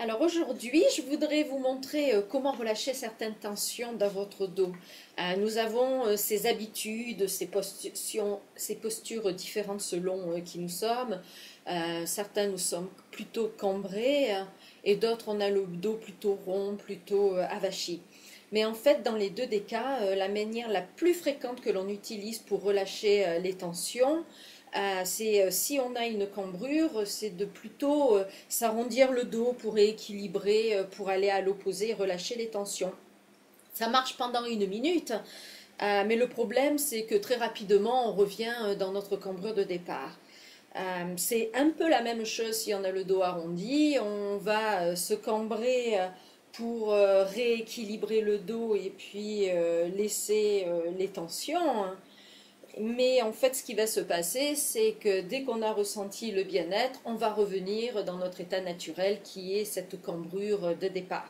Alors aujourd'hui, je voudrais vous montrer comment relâcher certaines tensions dans votre dos. Nous avons ces habitudes, ces postures différentes selon qui nous sommes. Certains nous sommes plutôt cambrés et d'autres on a le dos plutôt rond, plutôt avachi. Mais en fait, dans les deux des cas, la manière la plus fréquente que l'on utilise pour relâcher les tensions, c'est si on a une cambrure, c'est de plutôt s'arrondir le dos pour rééquilibrer, pour aller à l'opposé et relâcher les tensions. Ça marche pendant une minute, mais le problème c'est que très rapidement on revient dans notre cambrure de départ. C'est un peu la même chose si on a le dos arrondi, on va se cambrer pour rééquilibrer le dos et puis laisser les tensions, hein. Mais en fait, ce qui va se passer, c'est que dès qu'on a ressenti le bien-être, on va revenir dans notre état naturel qui est cette cambrure de départ.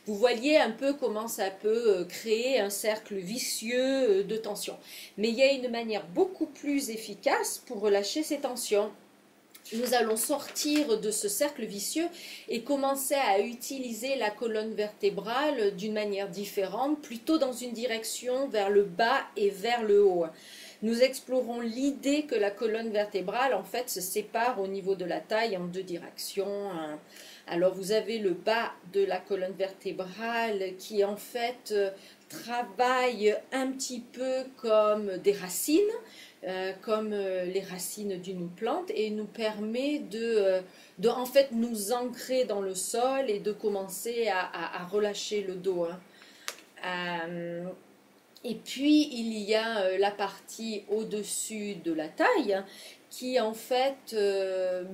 Vous voyez un peu comment ça peut créer un cercle vicieux de tension. Mais il y a une manière beaucoup plus efficace pour relâcher ces tensions. Nous allons sortir de ce cercle vicieux et commencer à utiliser la colonne vertébrale d'une manière différente, plutôt dans une direction vers le bas et vers le haut. Nous explorons l'idée que la colonne vertébrale en fait se sépare au niveau de la taille en deux directions. Alors vous avez le bas de la colonne vertébrale qui en fait travaille un petit peu comme des racines, comme les racines d'une plante, et nous permet de en fait nous ancrer dans le sol et de commencer à relâcher le dos, hein. Et puis il y a la partie au-dessus de la taille, hein, qui en fait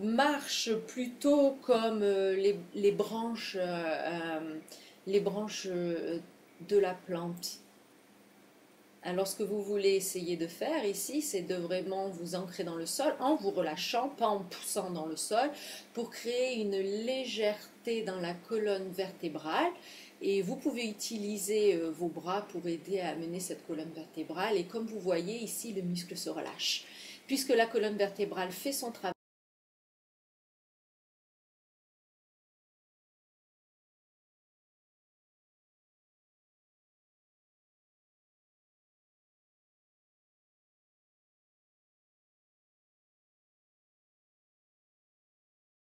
marche plutôt comme les branches de la plante. Alors, ce que vous voulez essayer de faire ici, c'est de vraiment vous ancrer dans le sol en vous relâchant, pas en poussant dans le sol, pour créer une légèreté dans la colonne vertébrale. Et vous pouvez utiliser vos bras pour aider à amener cette colonne vertébrale. Et comme vous voyez ici, le muscle se relâche. Puisque la colonne vertébrale fait son travail,